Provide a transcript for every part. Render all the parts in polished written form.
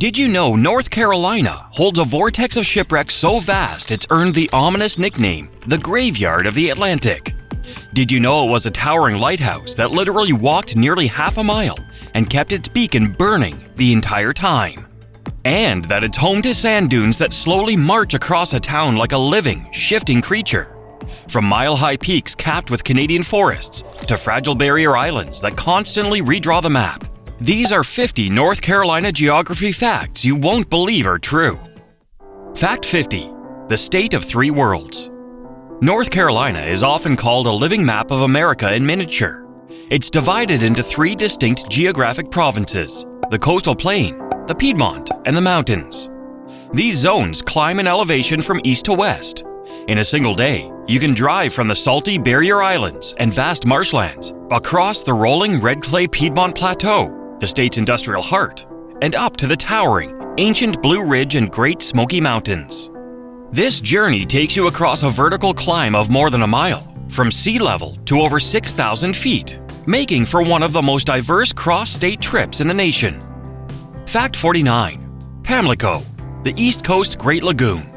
Did you know North Carolina holds a vortex of shipwrecks so vast it's earned the ominous nickname, the Graveyard of the Atlantic? Did you know it was a towering lighthouse that literally walked nearly half a mile and kept its beacon burning the entire time? And that it's home to sand dunes that slowly march across a town like a living, shifting creature. From mile-high peaks capped with Canadian forests to fragile barrier islands that constantly redraw the map, these are 50 North Carolina geography facts you won't believe are true. Fact 50. The State of Three Worlds. North Carolina is often called a living map of America in miniature. It's divided into three distinct geographic provinces: the coastal plain, the Piedmont, and the mountains. These zones climb in elevation from east to west. In a single day, you can drive from the salty barrier islands and vast marshlands across the rolling red clay Piedmont Plateau, the state's industrial heart, and up to the towering, ancient Blue Ridge and Great Smoky Mountains. This journey takes you across a vertical climb of more than a mile, from sea level to over 6,000 feet, making for one of the most diverse cross-state trips in the nation. Fact 49. Pamlico, the East Coast Great Lagoon.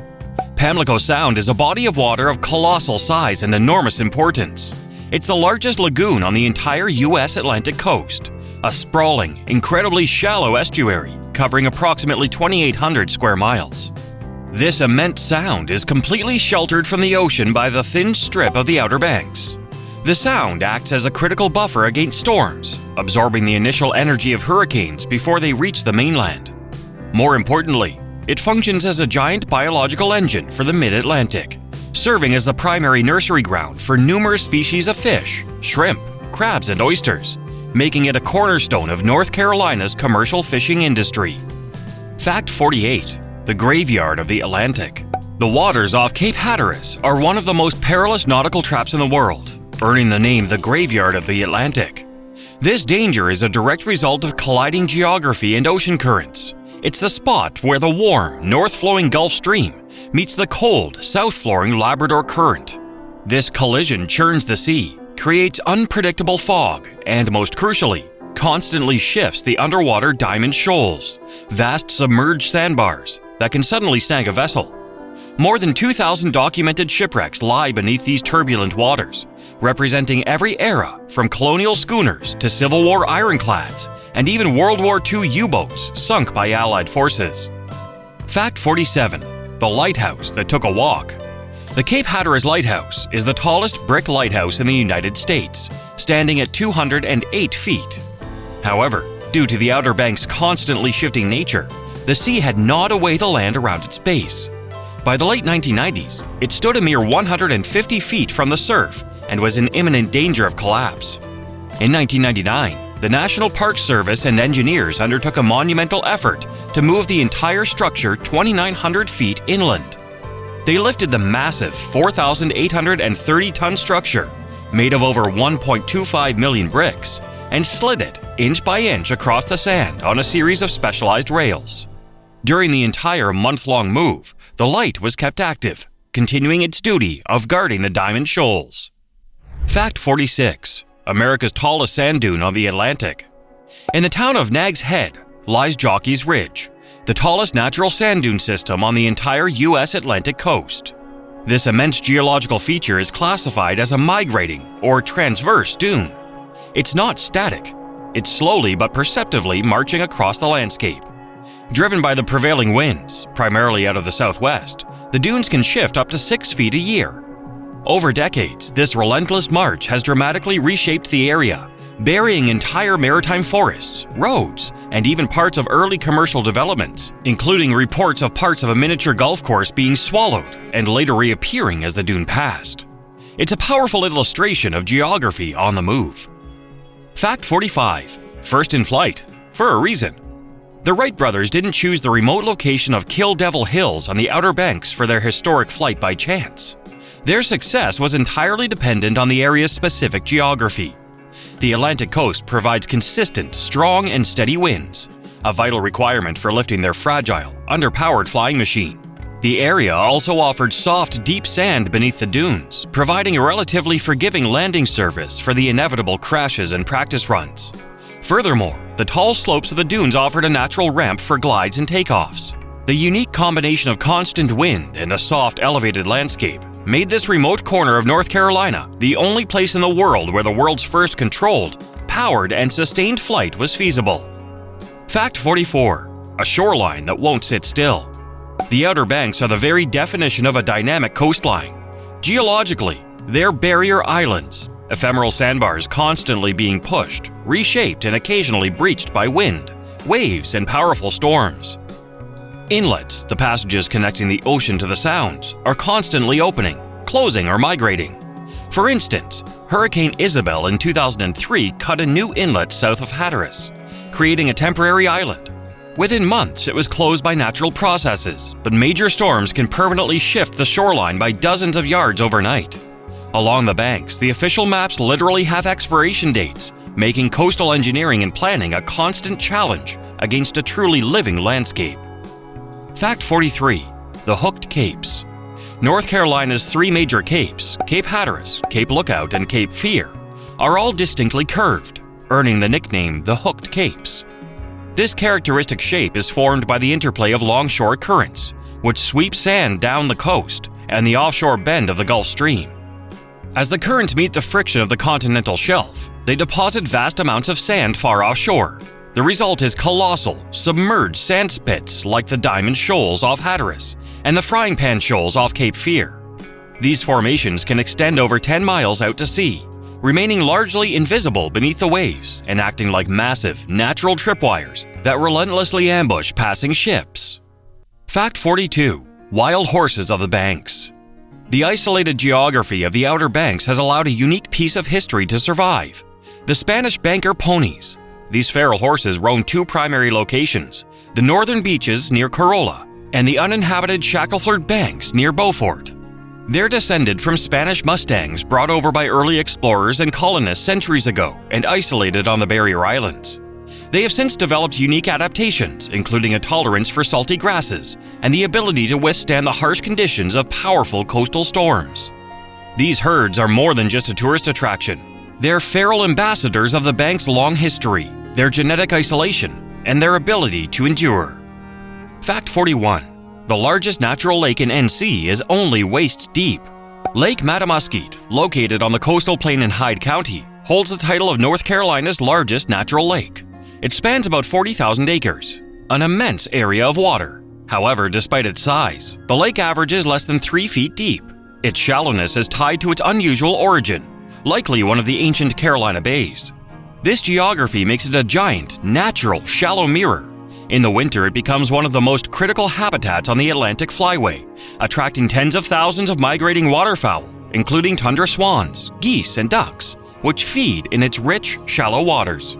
Pamlico Sound is a body of water of colossal size and enormous importance. It's the largest lagoon on the entire U.S. Atlantic coast, a sprawling, incredibly shallow estuary covering approximately 2,800 square miles. This immense sound is completely sheltered from the ocean by the thin strip of the Outer Banks. The sound acts as a critical buffer against storms, absorbing the initial energy of hurricanes before they reach the mainland. More importantly, it functions as a giant biological engine for the mid-Atlantic, serving as the primary nursery ground for numerous species of fish, shrimp, crabs, and oysters, making it a cornerstone of North Carolina's commercial fishing industry. Fact 48. The Graveyard of the Atlantic. The waters off Cape Hatteras are one of the most perilous nautical traps in the world, earning the name the Graveyard of the Atlantic. This danger is a direct result of colliding geography and ocean currents. It's the spot where the warm, north-flowing Gulf Stream meets the cold, south-flowing Labrador Current. This collision churns the sea, creates unpredictable fog, and most crucially, constantly shifts the underwater diamond shoals, vast submerged sandbars that can suddenly snag a vessel. More than 2,000 documented shipwrecks lie beneath these turbulent waters, representing every era from colonial schooners to Civil War ironclads and even World War II U-boats sunk by Allied forces. Fact 47. The lighthouse that took a walk. The Cape Hatteras Lighthouse is the tallest brick lighthouse in the United States, standing at 208 feet. However, due to the Outer Banks' constantly shifting nature, the sea had gnawed away the land around its base. By the late 1990s, it stood a mere 150 feet from the surf and was in imminent danger of collapse. In 1999, the National Park Service and engineers undertook a monumental effort to move the entire structure 2,900 feet inland. They lifted the massive 4,830-ton structure, made of over 1.25 million bricks, and slid it inch by inch across the sand on a series of specialized rails. During the entire month-long move, the light was kept active, continuing its duty of guarding the Diamond Shoals. Fact 46. America's tallest sand dune on the Atlantic. In the town of Nag's Head lies Jockey's Ridge, the tallest natural sand dune system on the entire U.S. Atlantic coast. This immense geological feature is classified as a migrating or transverse dune. It's not static. It's slowly but perceptively marching across the landscape. Driven by the prevailing winds, primarily out of the southwest, the dunes can shift up to 6 feet a year. Over decades, this relentless march has dramatically reshaped the area, burying entire maritime forests, roads, and even parts of early commercial developments, including reports of parts of a miniature golf course being swallowed and later reappearing as the dune passed. It's a powerful illustration of geography on the move. Fact 45. First in flight, for a reason. The Wright brothers didn't choose the remote location of Kill Devil Hills on the Outer Banks for their historic flight by chance. Their success was entirely dependent on the area's specific geography. The Atlantic coast provides consistent, strong, and steady winds, a vital requirement for lifting their fragile, underpowered flying machine. The area also offered soft, deep sand beneath the dunes, providing a relatively forgiving landing surface for the inevitable crashes and practice runs. Furthermore, the tall slopes of the dunes offered a natural ramp for glides and takeoffs. The unique combination of constant wind and a soft, elevated landscape made this remote corner of North Carolina the only place in the world where the world's first controlled, powered, and sustained flight was feasible. Fact 44. A shoreline that won't sit still. The Outer Banks are the very definition of a dynamic coastline. Geologically, they're barrier islands, ephemeral sandbars constantly being pushed, reshaped, and occasionally breached by wind, waves, and powerful storms. Inlets, the passages connecting the ocean to the sounds, are constantly opening, closing, or migrating. For instance, Hurricane Isabel in 2003 cut a new inlet south of Hatteras, creating a temporary island. Within months, it was closed by natural processes, but major storms can permanently shift the shoreline by dozens of yards overnight. Along the banks, the official maps literally have expiration dates, making coastal engineering and planning a constant challenge against a truly living landscape. Fact 43. The Hooked Capes. North Carolina's three major capes, Cape Hatteras, Cape Lookout, and Cape Fear, are all distinctly curved, earning the nickname the Hooked Capes. This characteristic shape is formed by the interplay of longshore currents, which sweep sand down the coast, and the offshore bend of the Gulf Stream. As the currents meet the friction of the continental shelf, they deposit vast amounts of sand far offshore. The result is colossal, submerged sand spits like the Diamond Shoals off Hatteras and the Frying Pan Shoals off Cape Fear. These formations can extend over 10 miles out to sea, remaining largely invisible beneath the waves and acting like massive, natural tripwires that relentlessly ambush passing ships. Fact 42. Wild horses of the banks. The isolated geography of the Outer Banks has allowed a unique piece of history to survive: the Spanish banker ponies. These feral horses roam two primary locations: the northern beaches near Corolla and the uninhabited Shackleford Banks near Beaufort. They're descended from Spanish Mustangs brought over by early explorers and colonists centuries ago and isolated on the barrier islands. They have since developed unique adaptations, including a tolerance for salty grasses and the ability to withstand the harsh conditions of powerful coastal storms. These herds are more than just a tourist attraction. They're feral ambassadors of the bank's long history, their genetic isolation, and their ability to endure. Fact 41. The largest natural lake in NC is only waist deep. Lake Mattamuskeet, located on the coastal plain in Hyde County, holds the title of North Carolina's largest natural lake. It spans about 40,000 acres, an immense area of water. However, despite its size, the lake averages less than 3 feet deep. Its shallowness is tied to its unusual origin, likely one of the ancient Carolina bays. This geography makes it a giant, natural, shallow mirror. In the winter, it becomes one of the most critical habitats on the Atlantic Flyway, attracting tens of thousands of migrating waterfowl, including tundra swans, geese, and ducks, which feed in its rich, shallow waters.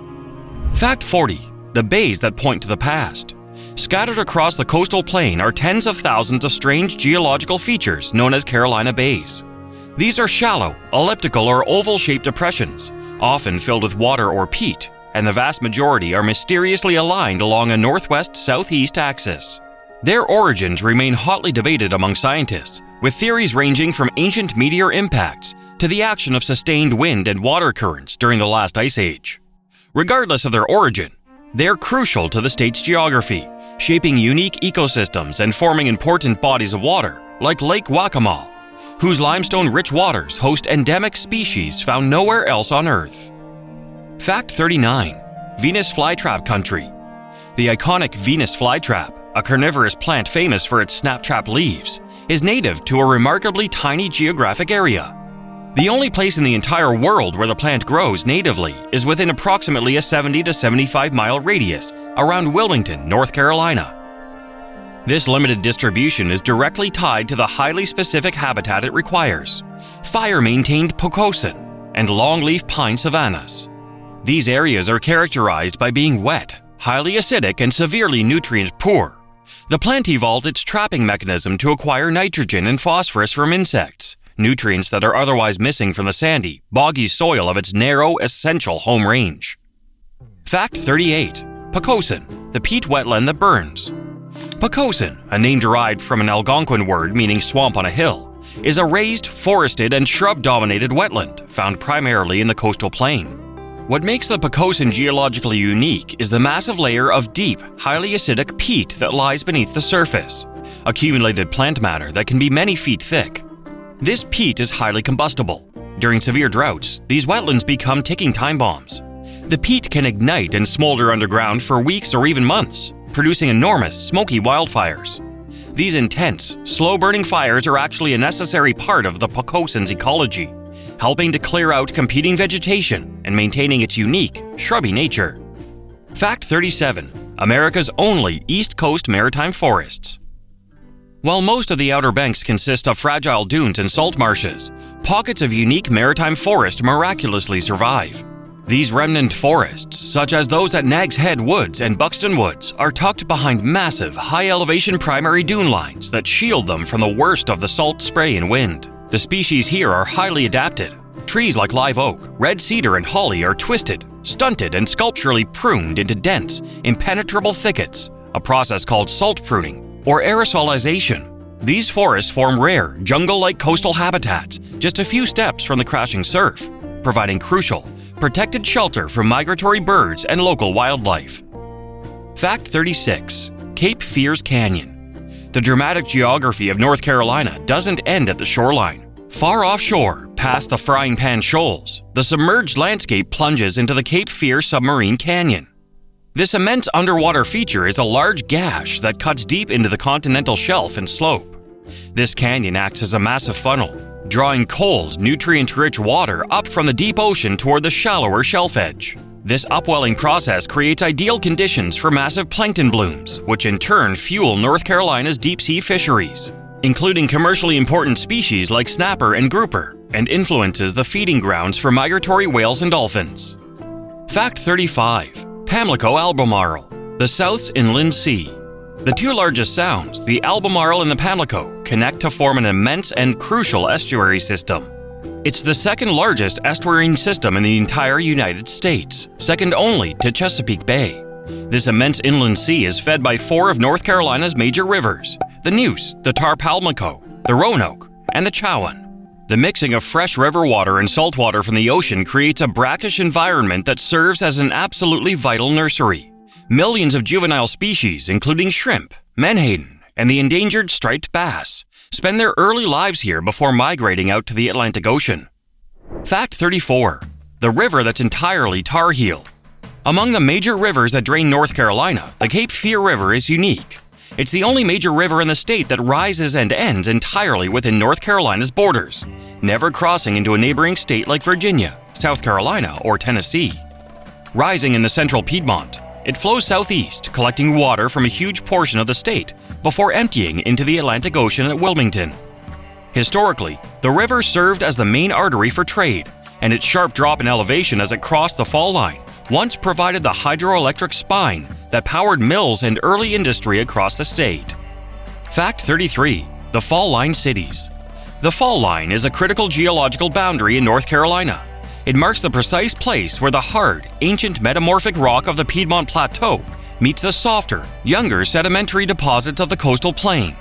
Fact 40. The bays that point to the past. Scattered across the coastal plain are tens of thousands of strange geological features known as Carolina bays. These are shallow, elliptical, or oval-shaped depressions, often filled with water or peat, and the vast majority are mysteriously aligned along a northwest-southeast axis. Their origins remain hotly debated among scientists, with theories ranging from ancient meteor impacts to the action of sustained wind and water currents during the last ice age. Regardless of their origin, they're crucial to the state's geography, shaping unique ecosystems and forming important bodies of water, like Lake Waccamaw, whose limestone-rich waters host endemic species found nowhere else on Earth. Fact 39. Venus flytrap country. The iconic Venus flytrap, a carnivorous plant famous for its snaptrap leaves, is native to a remarkably tiny geographic area. The only place in the entire world where the plant grows natively is within approximately a 70 to 75 mile radius around Wilmington, North Carolina. This limited distribution is directly tied to the highly specific habitat it requires: fire-maintained Pocosin and longleaf pine savannas. These areas are characterized by being wet, highly acidic, and severely nutrient-poor. The plant evolved its trapping mechanism to acquire nitrogen and phosphorus from insects, nutrients that are otherwise missing from the sandy, boggy soil of its narrow, essential home range. Fact 38. Pocosin, the peat wetland that burns. Pocosin, a name derived from an Algonquin word meaning swamp on a hill, is a raised, forested, and shrub-dominated wetland found primarily in the coastal plain. What makes the Pocosin geologically unique is the massive layer of deep, highly acidic peat that lies beneath the surface, accumulated plant matter that can be many feet thick. This peat is highly combustible. During severe droughts, these wetlands become ticking time bombs. The peat can ignite and smolder underground for weeks or even months, producing enormous, smoky wildfires. These intense, slow-burning fires are actually a necessary part of the Pocosin's ecology, helping to clear out competing vegetation and maintaining its unique, shrubby nature. Fact 37. America's only East Coast maritime forests. While most of the Outer Banks consist of fragile dunes and salt marshes, pockets of unique maritime forest miraculously survive. These remnant forests, such as those at Nag's Head Woods and Buxton Woods, are tucked behind massive, high-elevation primary dune lines that shield them from the worst of the salt spray and wind. The species here are highly adapted. Trees like live oak, red cedar, and holly are twisted, stunted, and sculpturally pruned into dense, impenetrable thickets, a process called salt pruning or aerosolization. These forests form rare, jungle-like coastal habitats just a few steps from the crashing surf, providing crucial, protected shelter for migratory birds and local wildlife. Fact 36. Cape Fears Canyon. The dramatic geography of North Carolina doesn't end at the shoreline. Far offshore, past the Frying Pan Shoals, the submerged landscape plunges into the Cape Fear Submarine Canyon. This immense underwater feature is a large gash that cuts deep into the continental shelf and slope. This canyon acts as a massive funnel, drawing cold, nutrient-rich water up from the deep ocean toward the shallower shelf edge. This upwelling process creates ideal conditions for massive plankton blooms, which in turn fuel North Carolina's deep-sea fisheries, including commercially important species like snapper and grouper, and influences the feeding grounds for migratory whales and dolphins. Fact 35. Pamlico-Albemarle, the South's inland sea. The two largest sounds, the Albemarle and the Pamlico, connect to form an immense and crucial estuary system. It's the second largest estuarine system in the entire United States, second only to Chesapeake Bay. This immense inland sea is fed by four of North Carolina's major rivers, the Neuse, the Pamlico, the Roanoke, and the Chowan. The mixing of fresh river water and salt water from the ocean creates a brackish environment that serves as an absolutely vital nursery. Millions of juvenile species, including shrimp, menhaden, and the endangered striped bass, spend their early lives here before migrating out to the Atlantic Ocean. Fact 34. The river that's entirely tar heel. Among the major rivers that drain North Carolina, the Cape Fear River is unique. It's the only major river in the state that rises and ends entirely within North Carolina's borders, never crossing into a neighboring state like Virginia, South Carolina, or Tennessee. Rising in the central Piedmont, it flows southeast, collecting water from a huge portion of the state before emptying into the Atlantic Ocean at Wilmington. Historically, the river served as the main artery for trade, and its sharp drop in elevation as it crossed the fall line once provided the hydroelectric spine that powered mills and early industry across the state. Fact 33. The Fall Line Cities. The Fall Line is a critical geological boundary in North Carolina. It marks the precise place where the hard, ancient metamorphic rock of the Piedmont Plateau meets the softer, younger sedimentary deposits of the coastal plain.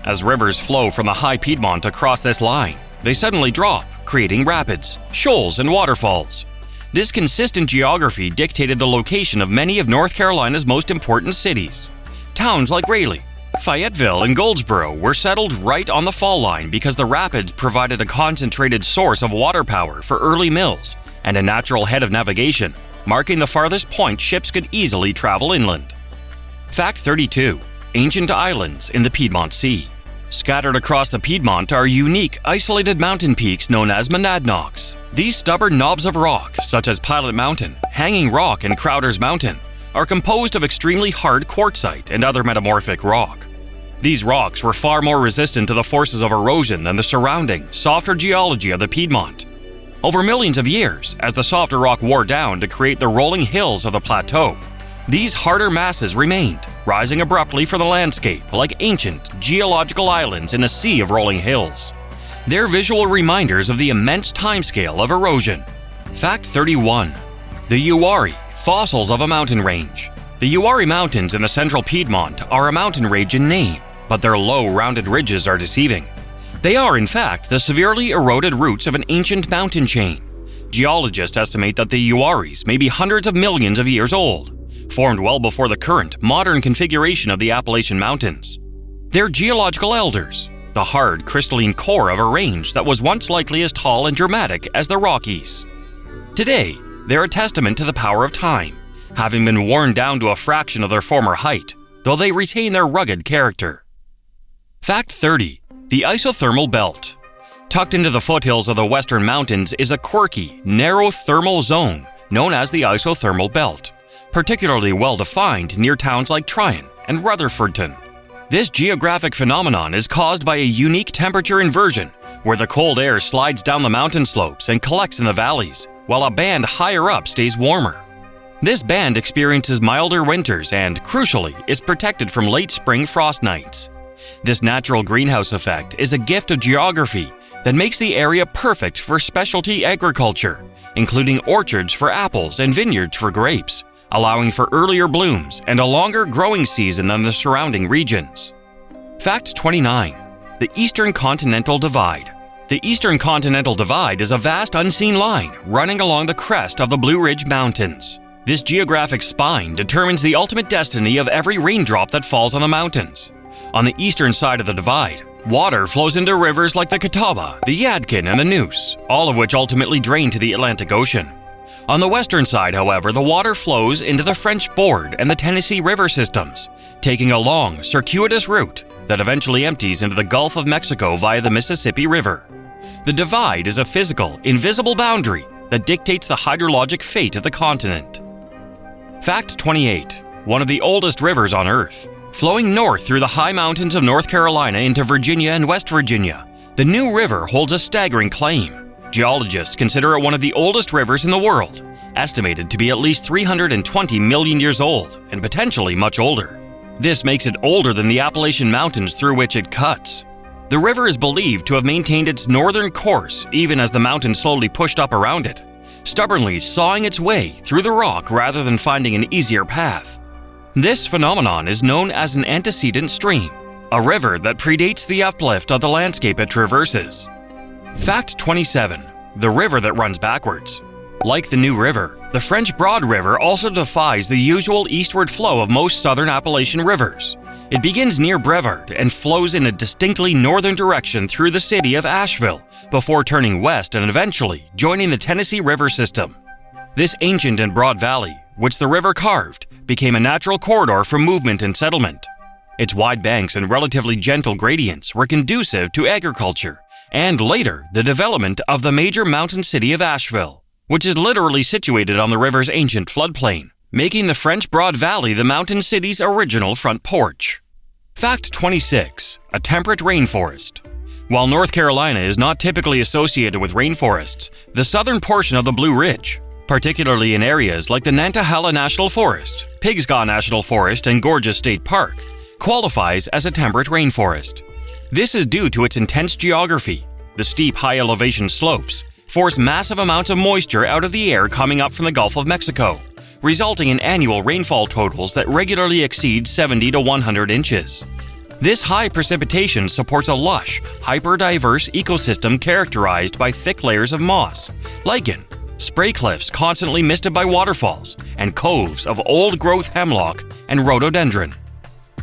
As rivers flow from the high Piedmont across this line, they suddenly drop, creating rapids, shoals, and waterfalls. This consistent geography dictated the location of many of North Carolina's most important cities. Towns like Raleigh, Fayetteville, and Goldsboro were settled right on the fall line because the rapids provided a concentrated source of water power for early mills and a natural head of navigation, marking the farthest point ships could easily travel inland. Fact 32. Ancient islands in the Piedmont Sea. Scattered across the Piedmont are unique, isolated mountain peaks known as monadnocks. These stubborn knobs of rock, such as Pilot Mountain, Hanging Rock, and Crowder's Mountain, are composed of extremely hard quartzite and other metamorphic rock. These rocks were far more resistant to the forces of erosion than the surrounding, softer geology of the Piedmont. Over millions of years, as the softer rock wore down to create the rolling hills of the plateau, these harder masses remained, rising abruptly from the landscape like ancient, geological islands in a sea of rolling hills. They're visual reminders of the immense timescale of erosion. Fact 31. The Uwharrie, fossils of a mountain range. The Uwharrie Mountains in the central Piedmont are a mountain range in name, but their low, rounded ridges are deceiving. They are, in fact, the severely eroded roots of an ancient mountain chain. Geologists estimate that the Uwharries may be hundreds of millions of years old, formed well before the current, modern configuration of the Appalachian Mountains. They're geological elders, the hard, crystalline core of a range that was once likely as tall and dramatic as the Rockies. Today, they're a testament to the power of time, having been worn down to a fraction of their former height, though they retain their rugged character. Fact 30. The Isothermal Belt. Tucked into the foothills of the Western Mountains is a quirky, narrow thermal zone known as the Isothermal Belt, particularly well-defined near towns like Tryon and Rutherfordton. This geographic phenomenon is caused by a unique temperature inversion, where the cold air slides down the mountain slopes and collects in the valleys, while a band higher up stays warmer. This band experiences milder winters and, crucially, is protected from late spring frost nights. This natural greenhouse effect is a gift of geography that makes the area perfect for specialty agriculture, including orchards for apples and vineyards for grapes, allowing for earlier blooms and a longer growing season than the surrounding regions. Fact 29. The Eastern Continental Divide. The Eastern Continental Divide is a vast unseen line running along the crest of the Blue Ridge Mountains. This geographic spine determines the ultimate destiny of every raindrop that falls on the mountains. On the eastern side of the divide, water flows into rivers like the Catawba, the Yadkin, and the Neuse, all of which ultimately drain to the Atlantic Ocean. On the western side, however, the water flows into the French Board and the Tennessee River systems, taking a long, circuitous route that eventually empties into the Gulf of Mexico via the Mississippi River. The divide is a physical, invisible boundary that dictates the hydrologic fate of the continent. Fact 28. One of the oldest rivers on Earth. Flowing north through the high mountains of North Carolina into Virginia and West Virginia, the New River holds a staggering claim. Geologists consider it one of the oldest rivers in the world, estimated to be at least 320 million years old and potentially much older. This makes it older than the Appalachian Mountains through which it cuts. The river is believed to have maintained its northern course even as the mountain slowly pushed up around it, stubbornly sawing its way through the rock rather than finding an easier path. This phenomenon is known as an antecedent stream, a river that predates the uplift of the landscape it traverses. Fact 27. The river that runs backwards. Like the New River, the French Broad River also defies the usual eastward flow of most southern Appalachian rivers. It begins near Brevard and flows in a distinctly northern direction through the city of Asheville before turning west and eventually joining the Tennessee River system. This ancient and broad valley, which the river carved, became a natural corridor for movement and settlement. Its wide banks and relatively gentle gradients were conducive to agriculture, and later the development of the major mountain city of Asheville, which is literally situated on the river's ancient floodplain, making the French Broad Valley the mountain city's original front porch. Fact 26. A temperate rainforest. While North Carolina is not typically associated with rainforests, the southern portion of the Blue Ridge, particularly in areas like the Nantahala National Forest, Pigsgaw National Forest, and Gorges State Park, qualifies as a temperate rainforest. This is due to its intense geography. The steep, high-elevation slopes force massive amounts of moisture out of the air coming up from the Gulf of Mexico, resulting in annual rainfall totals that regularly exceed 70 to 100 inches. This high precipitation supports a lush, hyper-diverse ecosystem characterized by thick layers of moss, lichen, spray cliffs constantly misted by waterfalls, and coves of old-growth hemlock and rhododendron.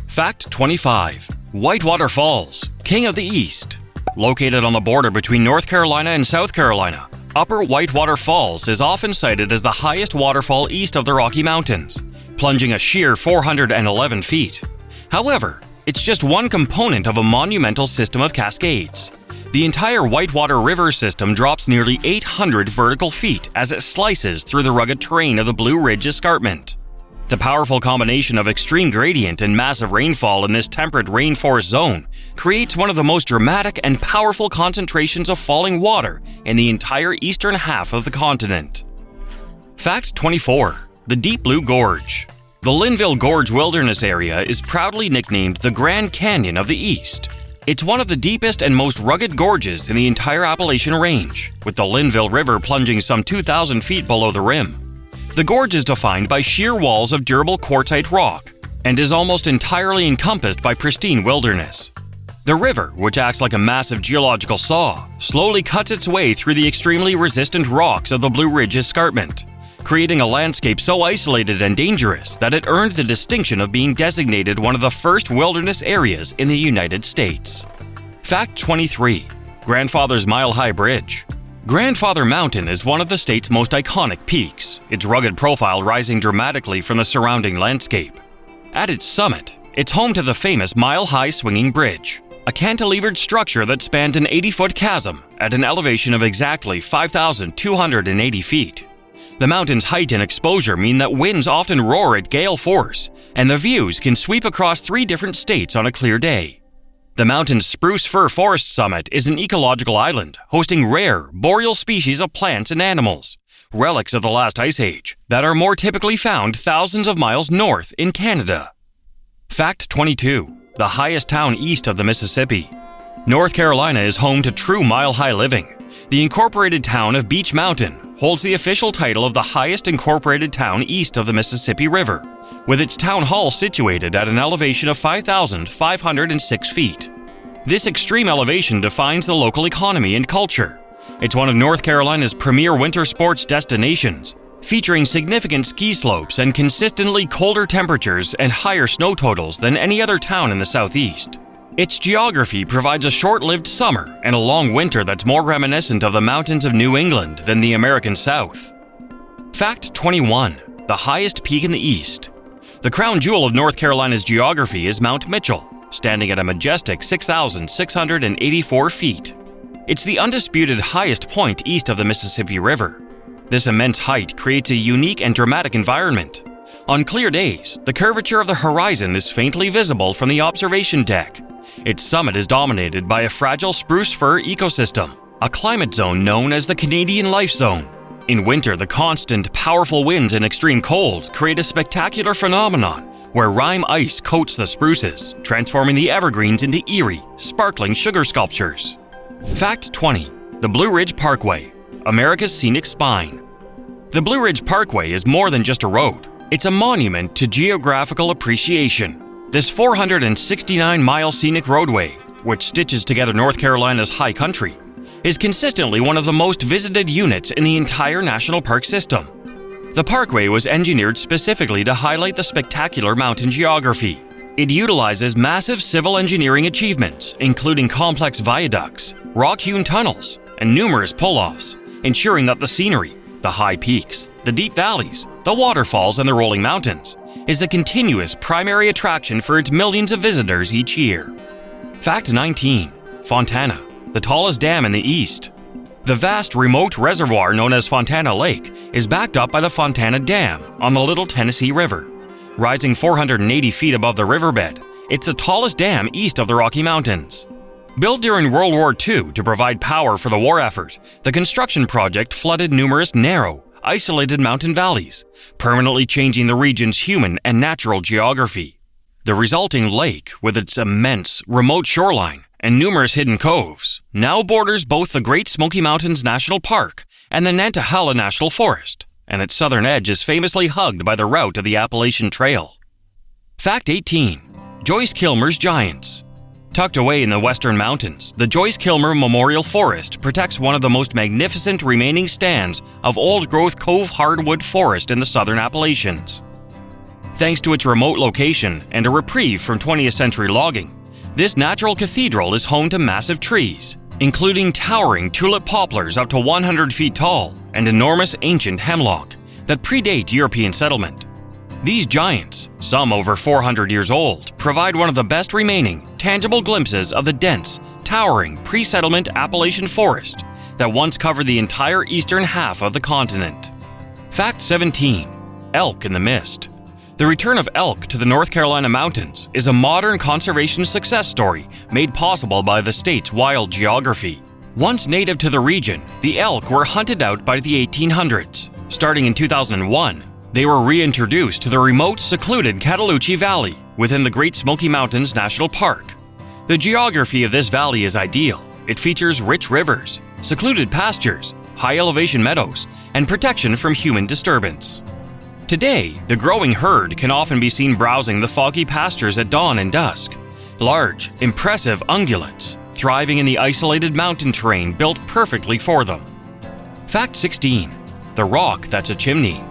Fact 25. Whitewater Falls, King of the East. Located on the border between North Carolina and South Carolina, Upper Whitewater Falls is often cited as the highest waterfall east of the Rocky Mountains, plunging a sheer 411 feet. However, it's just one component of a monumental system of cascades. The entire Whitewater River system drops nearly 800 vertical feet as it slices through the rugged terrain of the Blue Ridge Escarpment. The powerful combination of extreme gradient and massive rainfall in this temperate rainforest zone creates one of the most dramatic and powerful concentrations of falling water in the entire eastern half of the continent. Fact 24. The Deep Blue Gorge. The Linville Gorge Wilderness Area is proudly nicknamed the Grand Canyon of the East. It's one of the deepest and most rugged gorges in the entire Appalachian Range, with the Linville River plunging some 2,000 feet below the rim. The gorge is defined by sheer walls of durable quartzite rock and is almost entirely encompassed by pristine wilderness. The river, which acts like a massive geological saw, slowly cuts its way through the extremely resistant rocks of the Blue Ridge Escarpment, creating a landscape so isolated and dangerous that it earned the distinction of being designated one of the first wilderness areas in the United States. Fact 23. Grandfather's Mile High Bridge. Grandfather Mountain is one of the state's most iconic peaks, its rugged profile rising dramatically from the surrounding landscape. At its summit, it's home to the famous Mile High Swinging Bridge, a cantilevered structure that spans an 80-foot chasm at an elevation of exactly 5,280 feet. The mountain's height and exposure mean that winds often roar at gale force, and the views can sweep across 3 different states on a clear day. The mountain's spruce fir forest summit is an ecological island hosting rare, boreal species of plants and animals, relics of the last ice age, that are more typically found thousands of miles north in Canada. Fact 22. The highest town east of the Mississippi. North Carolina is home to true mile-high living. The incorporated town of Beech Mountain holds the official title of the highest incorporated town east of the Mississippi River, with its town hall situated at an elevation of 5,506 feet. This extreme elevation defines the local economy and culture. It's one of North Carolina's premier winter sports destinations, featuring significant ski slopes and consistently colder temperatures and higher snow totals than any other town in the southeast. Its geography provides a short-lived summer and a long winter that's more reminiscent of the mountains of New England than the American South. Fact 21. The highest peak in the east. The crown jewel of North Carolina's geography is Mount Mitchell, standing at a majestic 6,684 feet. It's the undisputed highest point east of the Mississippi River. This immense height creates a unique and dramatic environment. On clear days, the curvature of the horizon is faintly visible from the observation deck. Its summit is dominated by a fragile spruce fir ecosystem, a climate zone known as the Canadian Life Zone. In winter, the constant, powerful winds and extreme cold create a spectacular phenomenon where rime ice coats the spruces, transforming the evergreens into eerie, sparkling sugar sculptures. Fact 20. The Blue Ridge Parkway, America's scenic spine. The Blue Ridge Parkway is more than just a road. It's a monument to geographical appreciation. This 469-mile scenic roadway, which stitches together North Carolina's high country, is consistently one of the most visited units in the entire national park system. The parkway was engineered specifically to highlight the spectacular mountain geography. It utilizes massive civil engineering achievements, including complex viaducts, rock-hewn tunnels, and numerous pull-offs, ensuring that the scenery, the high peaks, the deep valleys, the waterfalls, and the rolling mountains is a continuous primary attraction for its millions of visitors each year. Fact 19. Fontana, the tallest dam in the east. The vast remote reservoir known as Fontana Lake is backed up by the Fontana Dam on the Little Tennessee River. Rising 480 feet above the riverbed, it's the tallest dam east of the Rocky Mountains. Built during World War II to provide power for the war effort, the construction project flooded numerous narrow, isolated mountain valleys, permanently changing the region's human and natural geography. The resulting lake, with its immense, remote shoreline and numerous hidden coves, now borders both the Great Smoky Mountains National Park and the Nantahala National Forest, and its southern edge is famously hugged by the route of the Appalachian Trail. Fact 18. Joyce Kilmer's Giants. Tucked away in the western mountains, the Joyce Kilmer Memorial Forest protects one of the most magnificent remaining stands of old-growth cove hardwood forest in the southern Appalachians. Thanks to its remote location and a reprieve from 20th century logging, this natural cathedral is home to massive trees, including towering tulip poplars up to 100 feet tall and enormous ancient hemlock that predate European settlement. These giants, some over 400 years old, provide one of the best remaining, tangible glimpses of the dense, towering pre-settlement Appalachian forest that once covered the entire eastern half of the continent. Fact 17. Elk in the mist. The return of elk to the North Carolina mountains is a modern conservation success story made possible by the state's wild geography. Once native to the region, the elk were hunted out by the 1800s. Starting in 2001, they were reintroduced to the remote, secluded Cataloochee Valley within the Great Smoky Mountains National Park. The geography of this valley is ideal. It features rich rivers, secluded pastures, high-elevation meadows, and protection from human disturbance. Today, the growing herd can often be seen browsing the foggy pastures at dawn and dusk, Large, impressive ungulates, thriving in the isolated mountain terrain built perfectly for them. Fact 16. The rock that's a chimney.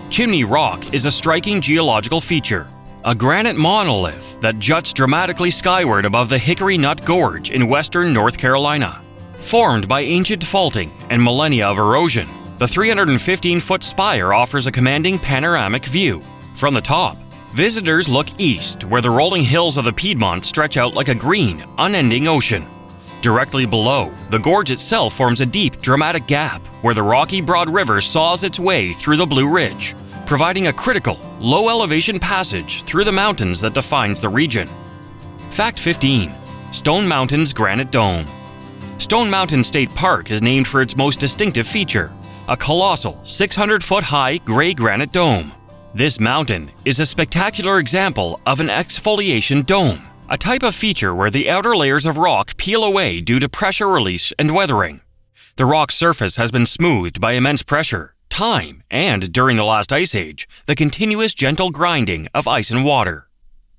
Chimney Rock is a striking geological feature, a granite monolith that juts dramatically skyward above the Hickory Nut Gorge in western North Carolina. Formed by ancient faulting and millennia of erosion, the 315-foot spire offers a commanding panoramic view. From the top, visitors look east, where the rolling hills of the Piedmont stretch out like a green, unending ocean. Directly below, the gorge itself forms a deep, dramatic gap where the rocky Broad River saws its way through the Blue Ridge, providing a critical, low-elevation passage through the mountains that defines the region. Fact 15. Stone Mountain's Granite Dome. Stone Mountain State Park is named for its most distinctive feature, a colossal 600-foot-high gray granite dome. This mountain is a spectacular example of an exfoliation dome, a type of feature where the outer layers of rock peel away due to pressure release and weathering. The rock's surface has been smoothed by immense pressure, time, and, during the last ice age, the continuous gentle grinding of ice and water.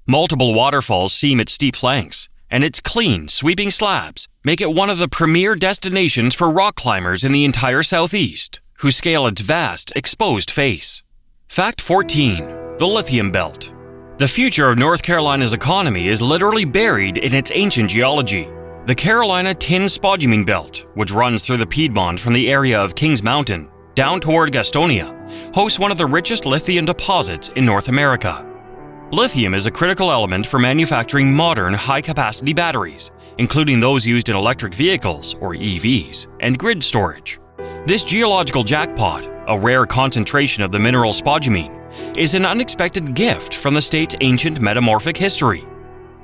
Multiple waterfalls seam its steep flanks, and its clean, sweeping slabs make it one of the premier destinations for rock climbers in the entire southeast, who scale its vast, exposed face. Fact 14. The Lithium Belt. The future of North Carolina's economy is literally buried in its ancient geology. The Carolina Tin Spodumene Belt, which runs through the Piedmont from the area of Kings Mountain down toward Gastonia, hosts one of the richest lithium deposits in North America. Lithium is a critical element for manufacturing modern high-capacity batteries, including those used in electric vehicles, or EVs, and grid storage. This geological jackpot, a rare concentration of the mineral spodumene, is an unexpected gift from the state's ancient metamorphic history,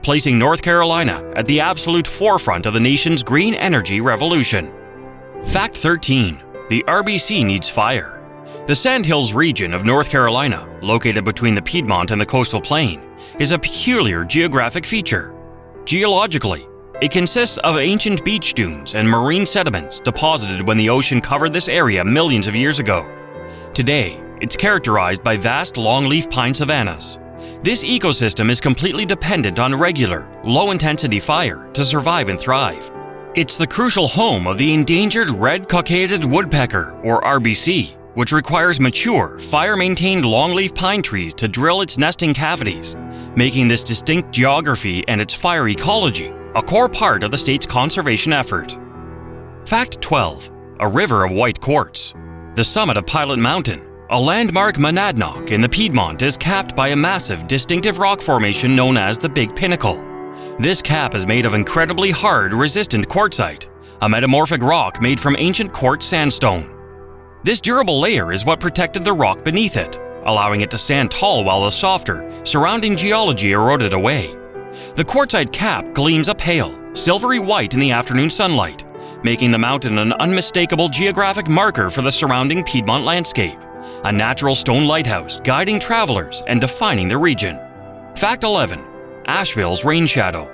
placing North Carolina at the absolute forefront of the nation's green energy revolution. Fact 13. The RBC needs fire. The Sandhills region of North Carolina, located between the Piedmont and the coastal plain, is a peculiar geographic feature. Geologically, it consists of ancient beach dunes and marine sediments deposited when the ocean covered this area millions of years ago. Today, it's characterized by vast longleaf pine savannas. This ecosystem is completely dependent on regular, low-intensity fire to survive and thrive. It's the crucial home of the endangered red-cockaded woodpecker, or RBC, which requires mature, fire-maintained longleaf pine trees to drill its nesting cavities, making this distinct geography and its fire ecology a core part of the state's conservation effort. Fact 12. A river of white quartz. The summit of Pilot Mountain, a landmark monadnock in the Piedmont, is capped by a massive, distinctive rock formation known as the Big Pinnacle. This cap is made of incredibly hard, resistant quartzite, a metamorphic rock made from ancient quartz sandstone. This durable layer is what protected the rock beneath it, allowing it to stand tall while the softer, surrounding geology eroded away. The quartzite cap gleams a pale, silvery white in the afternoon sunlight, making the mountain an unmistakable geographic marker for the surrounding Piedmont landscape, a natural stone lighthouse guiding travelers and defining the region. Fact 11. Asheville's rain shadow.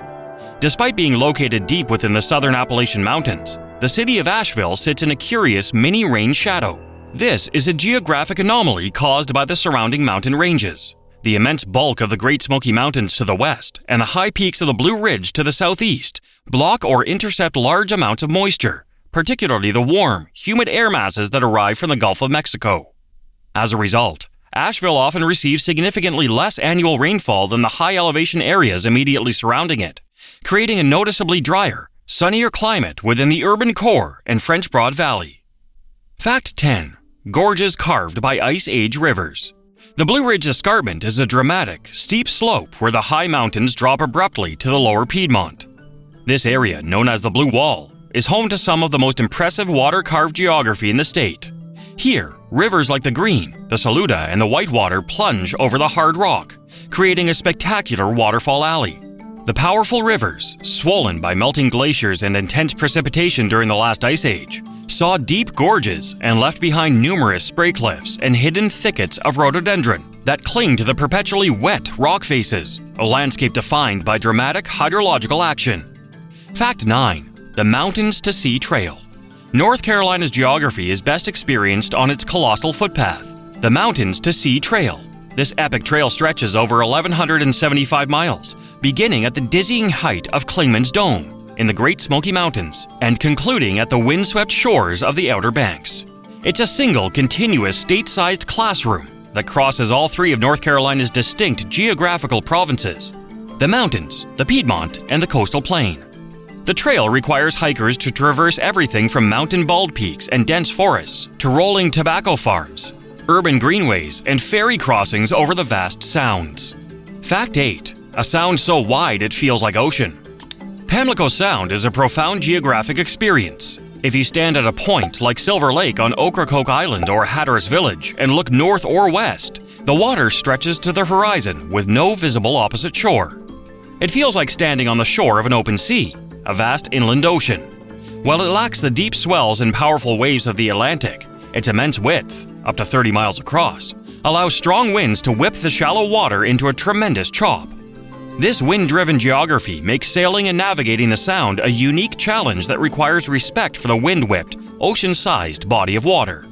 Despite being located deep within the southern Appalachian Mountains, the city of Asheville sits in a curious mini rain shadow. This is a geographic anomaly caused by the surrounding mountain ranges. The immense bulk of the Great Smoky Mountains to the west and the high peaks of the Blue Ridge to the southeast block or intercept large amounts of moisture, particularly the warm, humid air masses that arrive from the Gulf of Mexico. As a result, Asheville often receives significantly less annual rainfall than the high-elevation areas immediately surrounding it, creating a noticeably drier, sunnier climate within the urban core and French Broad Valley. Fact 10. Gorges carved by Ice Age rivers. The Blue Ridge Escarpment is a dramatic, steep slope where the high mountains drop abruptly to the lower Piedmont. This area, known as the Blue Wall, is home to some of the most impressive water-carved geography in the state. Here, rivers like the Green, the Saluda, and the Whitewater plunge over the hard rock, creating a spectacular waterfall alley. The powerful rivers, swollen by melting glaciers and intense precipitation during the last ice age, saw deep gorges and left behind numerous spray cliffs and hidden thickets of rhododendron that cling to the perpetually wet rock faces, a landscape defined by dramatic hydrological action. Fact 9. The Mountains to Sea Trail. North Carolina's geography is best experienced on its colossal footpath, the Mountains to Sea Trail. This epic trail stretches over 1,175 miles, beginning at the dizzying height of Clingman's Dome in the Great Smoky Mountains and concluding at the windswept shores of the Outer Banks. It's a single, continuous, state-sized classroom that crosses all three of North Carolina's distinct geographical provinces: the mountains, the Piedmont, and the coastal plain. The trail requires hikers to traverse everything from mountain bald peaks and dense forests to rolling tobacco farms, urban greenways, and ferry crossings over the vast sounds. Fact 8. A sound so wide it feels like ocean. Pamlico Sound is a profound geographic experience. If you stand at a point like Silver Lake on Ocracoke Island or Hatteras Village and look north or west, the water stretches to the horizon with no visible opposite shore. It feels like standing on the shore of an open sea, a vast inland ocean. While it lacks the deep swells and powerful waves of the Atlantic, its immense width, up to 30 miles across, allows strong winds to whip the shallow water into a tremendous chop. This wind-driven geography makes sailing and navigating the Sound a unique challenge that requires respect for the wind-whipped, ocean-sized body of water.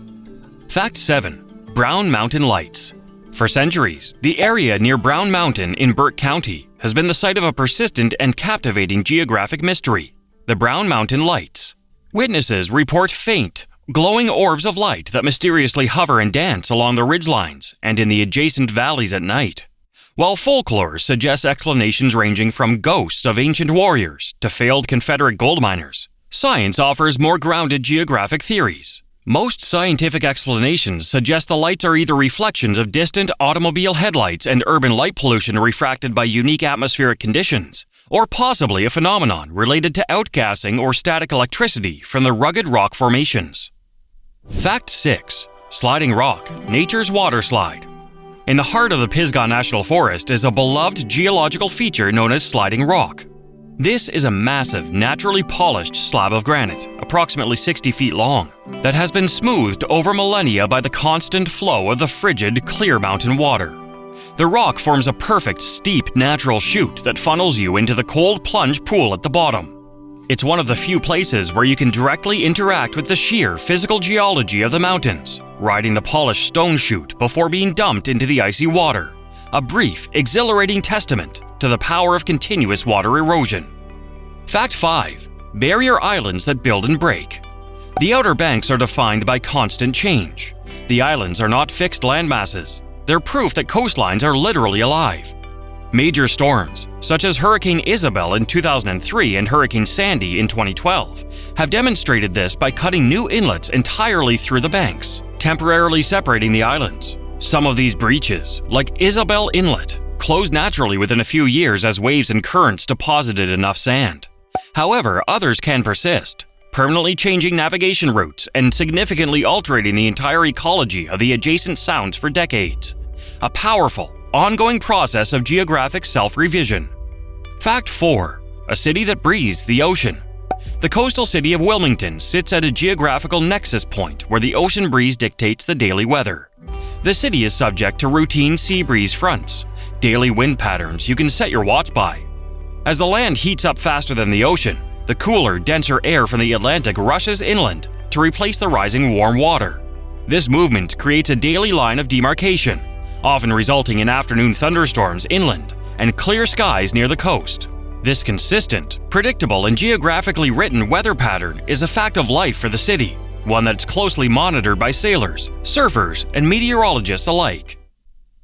Fact 7. Brown Mountain Lights. For centuries, the area near Brown Mountain in Burke County has been the site of a persistent and captivating geographic mystery: the Brown Mountain Lights. Witnesses report faint, glowing orbs of light that mysteriously hover and dance along the ridgelines and in the adjacent valleys at night. While folklore suggests explanations ranging from ghosts of ancient warriors to failed Confederate gold miners, science offers more grounded geographic theories. Most scientific explanations suggest the lights are either reflections of distant automobile headlights and urban light pollution refracted by unique atmospheric conditions, or possibly a phenomenon related to outgassing or static electricity from the rugged rock formations. Fact 6. Sliding Rock, nature's water slide. In the heart of the Pisgah National Forest is a beloved geological feature known as sliding rock. This is a massive, naturally polished slab of granite, approximately 60 feet long, that has been smoothed over millennia by the constant flow of the frigid, clear mountain water. The rock forms a perfect, steep, natural chute that funnels you into the cold plunge pool at the bottom. It's one of the few places where you can directly interact with the sheer physical geology of the mountains, riding the polished stone chute before being dumped into the icy water, a brief, exhilarating testament to the power of continuous water erosion. Fact 5. Barrier islands that build and break. The Outer Banks are defined by constant change. The islands are not fixed landmasses. They're proof that coastlines are literally alive. Major storms, such as Hurricane Isabel in 2003 and Hurricane Sandy in 2012, have demonstrated this by cutting new inlets entirely through the banks, temporarily separating the islands. Some of these breaches, like Isabel Inlet, closed naturally within a few years as waves and currents deposited enough sand. However, others can persist, permanently changing navigation routes and significantly altering the entire ecology of the adjacent sounds for decades. A powerful, ongoing process of geographic self-revision. Fact 4. A city that breathes the ocean. The coastal city of Wilmington sits at a geographical nexus point where the ocean breeze dictates the daily weather. The city is subject to routine sea breeze fronts, daily wind patterns you can set your watch by. As the land heats up faster than the ocean, the cooler, denser air from the Atlantic rushes inland to replace the rising warm water. This movement creates a daily line of demarcation, often resulting in afternoon thunderstorms inland and clear skies near the coast. This consistent, predictable, and geographically written weather pattern is a fact of life for the city, one that's closely monitored by sailors, surfers, and meteorologists alike.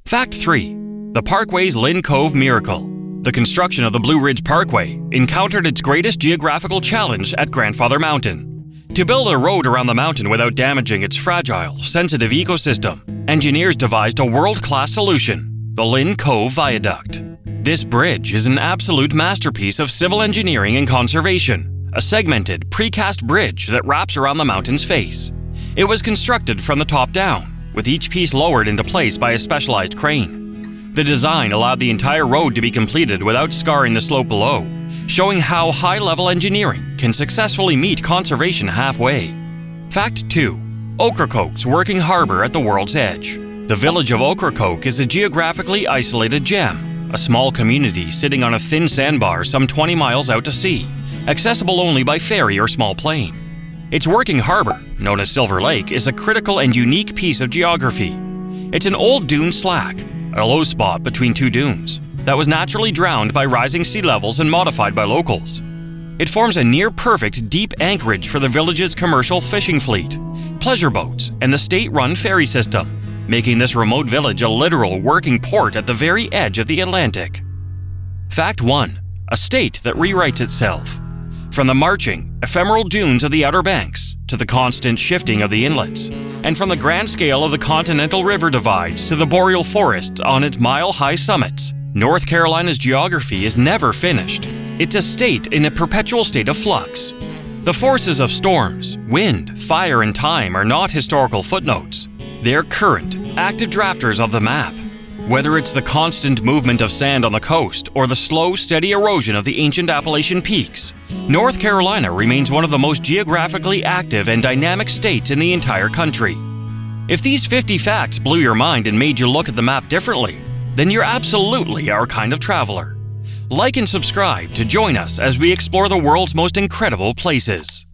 Fact 3. The Parkway's Lynn Cove Miracle. The construction of the Blue Ridge Parkway encountered its greatest geographical challenge at Grandfather Mountain. To build a road around the mountain without damaging its fragile, sensitive ecosystem, engineers devised a world-class solution: the Lynn Cove Viaduct. This bridge is an absolute masterpiece of civil engineering and conservation, a segmented, precast bridge that wraps around the mountain's face. It was constructed from the top down, with each piece lowered into place by a specialized crane. The design allowed the entire road to be completed without scarring the slope below, showing how high-level engineering can successfully meet conservation halfway. Fact 2. Ocracoke's working harbor at the world's edge. The village of Ocracoke is a geographically isolated gem, a small community sitting on a thin sandbar some 20 miles out to sea, accessible only by ferry or small plane. Its working harbor, known as Silver Lake, is a critical and unique piece of geography. It's an old dune slack, a low spot between two dunes, that was naturally drowned by rising sea levels and modified by locals. It forms a near-perfect deep anchorage for the village's commercial fishing fleet, pleasure boats, and the state-run ferry system, making this remote village a literal working port at the very edge of the Atlantic. Fact 1. A state that rewrites itself. From the marching, ephemeral dunes of the Outer Banks to the constant shifting of the inlets, and from the grand scale of the Continental River divides to the boreal forests on its mile-high summits, North Carolina's geography is never finished. It's a state in a perpetual state of flux. The forces of storms, wind, fire, and time are not historical footnotes. They're current, active drafters of the map. Whether it's the constant movement of sand on the coast or the slow, steady erosion of the ancient Appalachian peaks, North Carolina remains one of the most geographically active and dynamic states in the entire country. If these 50 facts blew your mind and made you look at the map differently, then you're absolutely our kind of traveler. Like and subscribe to join us as we explore the world's most incredible places.